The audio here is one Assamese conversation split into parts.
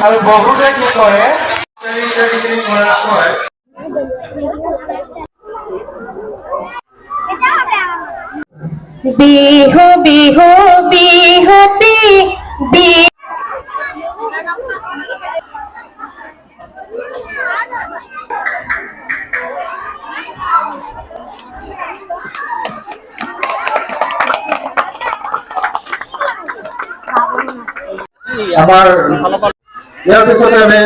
আৰু বহুতে কি কৰে বিহু বিহু বিহুতি বিহু আমাৰ ইয়াৰ পিছতে আমি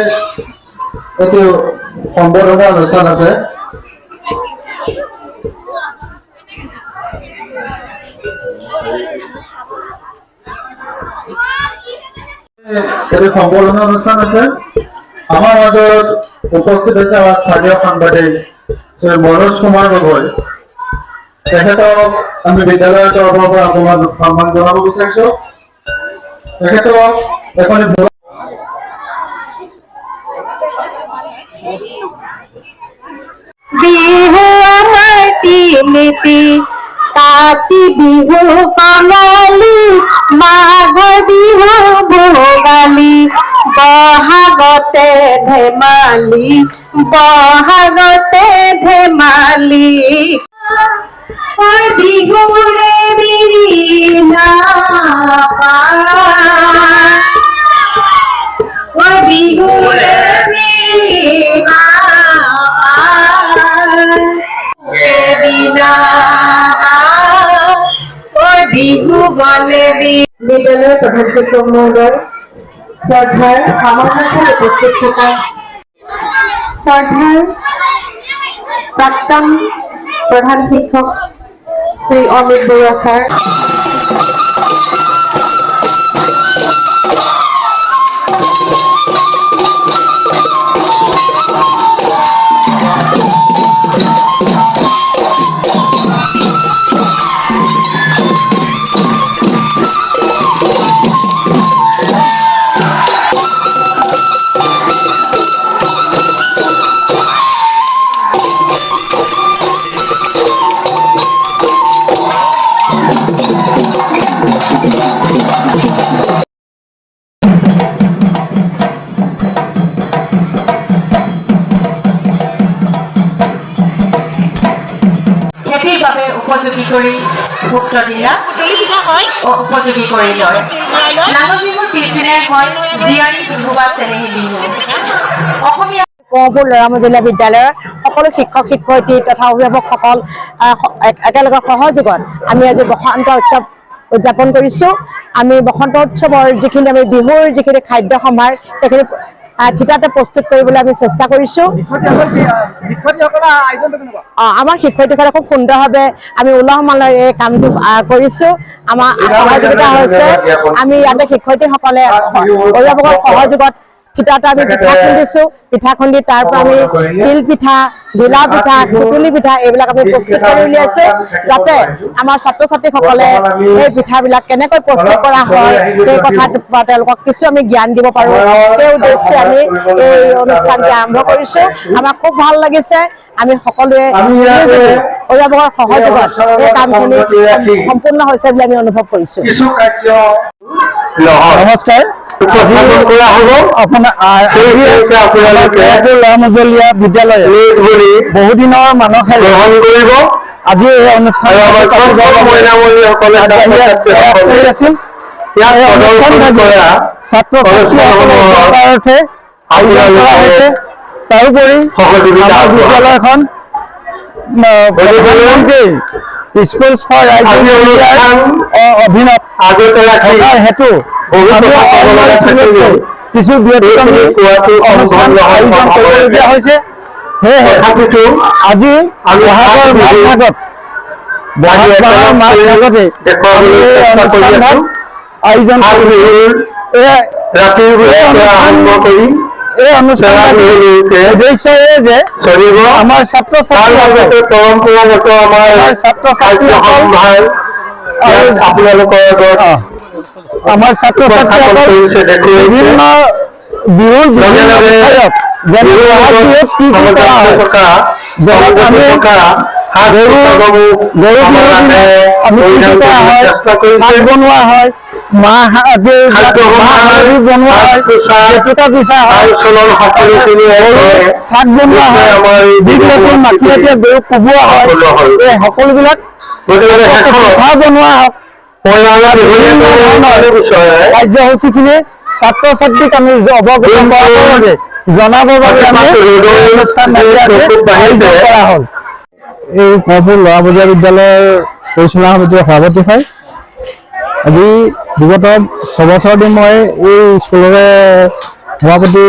এইটো সম্বৰ্ধনা অনুষ্ঠান আছে। এইটো সম্বৰ্ধনা অনুষ্ঠান আছে। আমাৰ মাজত উপস্থিত হৈছে আমাৰ স্থানীয় সাংবাদিক শ্ৰী মনোজ কুমাৰ গগৈ। তেখেতক আমি বিদ্যালয়ৰ তৰফৰ পৰা অকণমান সন্মান জনাব বিচাৰিছো। তেখেতক এখনি বিহু আমাৰ তিনিটি কাতি বিহু কঙালী মাঘ বিহু ভোগালী বহাগতে ধেমালি বহাগতে ধেমালি বিহুৰে বিৰিণা বিহুৰে বিৰিণা বিহু গলে বিদ্যালয়ৰ প্ৰধান শিক্ষক মহোদয়, শ্ৰদ্ধাৰ সমাজত উপস্থিত থকা শ্ৰদ্ধাৰ প্ৰাক্তন প্ৰধান শিক্ষক শ্ৰী অমিত বৰুৱা ছাৰ, উপযোগী কৰি ভোক্ত দিলা উপযোগী কৰি লয়। নাঙল বিহুৰ পিছদিনাই হয় জীয়াৰী বিহু বা চেনেহী বিহু। অসমীয়া গহপুৰ লৰামজলীয়া বিদ্যালয়ৰ সকলো শিক্ষক শিক্ষয়িত্ৰী তথা অভিভাৱকসকল একেলগে সহযোগত আমি আজি বসন্ত উৎসৱ উদযাপন কৰিছো। আমি বসন্ত উৎসৱৰ যিখিনি আমি বিহুৰ যিখিনি খাদ্য সম্ভাৰ সেইখিনি থিতাতে প্ৰস্তুত কৰিবলৈ আমি চেষ্টা কৰিছো। আমাৰ শিক্ষয়িত্ৰীসকলে খুব সুন্দৰভাৱে আমি উলহ মালহেৰে এই কামটো কৰিছো। আমাৰ সহযোগিতা হৈছে আমি ইয়াতে শিক্ষয়িত্ৰীসকলে অভিভাৱকৰ সহযোগত থিতাতে আমি পিঠা খুন্দিছো। পিঠা খুন্দি তাৰ পৰা আমি তিল পিঠা, ঘিলা পিঠা, সুতুলি পিঠা এইবিলাক আমি প্ৰস্তুত কৰি উলিয়াইছো, যাতে আমাৰ ছাত্ৰ ছাত্ৰীসকলে এই পিঠাবিলাক কেনেকৈ প্ৰস্তুত কৰা হয় সেই কথা তেওঁলোকক কিছু আমি জ্ঞান দিব পাৰো। সেই উদ্দেশ্যে আমি এই অনুষ্ঠানটি আৰম্ভ কৰিছো। আমাক খুব ভাল লাগিছে। আমি সকলোৱে অভিভাৱকৰ সহযোগত এই কামখিনি সম্পূৰ্ণ হৈছে বুলি আমি অনুভৱ কৰিছো। নমস্কাৰ। লৰামজলীয়া বিদ্যালয় বহুদিনৰ মানসে গ্ৰহণ কৰিব। আজি এই অনুষ্ঠান ছাত্ৰ ছাত্ৰীসকলৰ আয়োজন কৰা হৈছে। তাৰোপৰি আমাৰ বিদ্যালয়খন স্কুল ফৰ ৰাইজিং অধীনত থকাৰ হেতু কিছু অনুষ্ঠান আয়োজন কৰিবলগীয়া হৈছে। সেয়েহে আজি বহাগৰ মাঘ ভাগতে অনুষ্ঠানভাগ আয়োজন এই অনুষ্ঠান উদ্দেশ্য যে আমাৰ ছাত্ৰ ছাত্ৰীসকল বিভিন্ন বিহুৰ বিভিন্ন বিষয়ত যেনে কি কৰা হয়, গৰু বিহুৰ দিনা আমি কি কৰা হয়, ভাত বনোৱা হয়, মাহ আদি বনোৱা হয়, জেতুকা পিছা হয়, চাক বনোৱা হয়, দীঘলকৈ মাখিয়তীয়ে গৰুক কোবোৱা হয়, এই সকলোবিলাক পিঠা বনোৱা হয়। কাৰ্যসূচীখিনি ছাত্ৰ ছাত্ৰীক আমি অৱগত কৰাবৰ বাবে জনাবৰ বাবে আমি এই অনুষ্ঠান কৰা হ'ল। এই গহপুৰ ল'ৰা বজোৱা বিদ্যালয়ৰ পৰিচালনা সমিতিৰ সভাপতি হয়। আজি বিগত 6 বছৰ দিন মই এই স্কুলৰে সভাপতি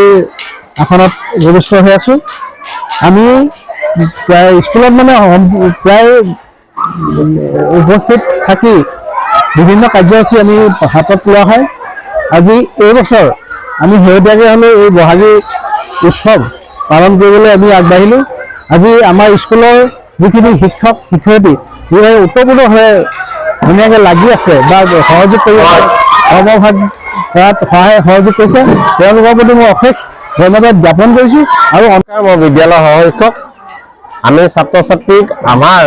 আসনত উপবিষ্ট হৈ আছোঁ। আমি প্ৰায় স্কুলত মানে প্ৰায় উপস্থিত থাকি বিভিন্ন কাৰ্যসূচী আমি হাতত লোৱা হয়। আজি এই বছৰ আমি শেহতীয়াকৈ হ'লেও এই বহাগী উৎসৱ পালন কৰিবলৈ আমি আগবাঢ়িলোঁ। আজি আমাৰ স্কুলৰ যিখিনি শিক্ষক শিক্ষয়িত্ৰী যিয়ে ওতঃপ্ৰোতভাৱে ধুনীয়াকৈ লাগি আছে বা সহযোগ কৰি আছে, কৰ্মভাগ কৰাত সহযোগ কৰিছে, তেওঁলোকৰ প্ৰতি মই অশেষ ধন্যবাদ জ্ঞাপন কৰিছোঁ। আৰু বিদ্যালয় সহশিক্ষক আমি ছাত্ৰ ছাত্ৰীক আমাৰ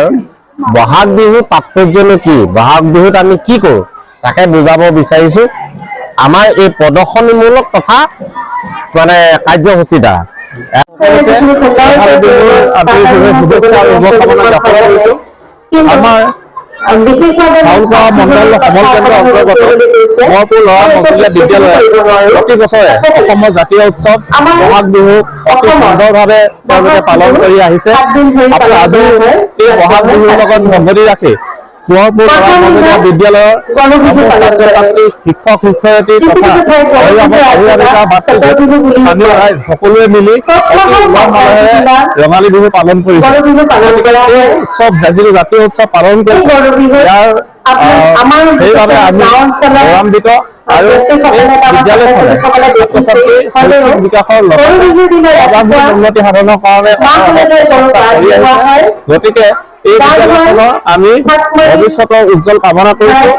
বহাগ বিহুৰ তাৎপৰ্যনো কি, বহাগ বিহুত আমি কি কৰোঁ তাকে বুজাব বিচাৰিছোঁ। আমাৰ এই প্ৰদৰ্শনীমূলক তথা মানে কাৰ্যসূচী দ্বাৰা শুভেচ্ছা শুভকামনা জ্ঞাপন কৰিছোঁ। আমাৰ চাউলগাঁও মণ্ডল সমল কেন্দ্ৰৰ অন্তৰ্গত গহপুৰ ল'ৰা মজলীয়া বিদ্যালয়ত প্ৰতি বছৰে অসমৰ জাতীয় উৎসৱ বহাগ বিহু অতি সুন্দৰভাৱে তেওঁলোকে পালন কৰি আহিছে। আৰু আজি এই বহাগ বিহুৰ লগত সংগতি ৰাখি গহপুৰ ল'ৰা মজলীয়া বিদ্যালয়ৰ ছাত্ৰ ছাত্ৰী শিক্ষক শিক্ষয়িত্ৰী তথা অভিভাৱিকা মাতৃ স্থানীয় ৰাইজ সকলোৱে মিলি অতি উলহ মালহেৰে ৰঙালী বিহু পালন কৰিছে। এই উৎসৱ যিটো জাতীয় উৎসৱ পালন কৰিছে ইয়াৰ সেইবাবে আমি গৌৰৱান্বিত। আৰু বিদ্যালয়খনে ছাত্ৰ ছাত্ৰীৰ শৈক্ষিক বিকাশৰ লগতে সৰ্বাংগীন উন্নতি সাধনৰ কাৰণে চেষ্টা কৰি আহিছে। গতিকে এই বিদ্যালয়খনৰ আমি ভৱিষ্যতৰ উজ্জ্বল কামনা কৰিছোঁ।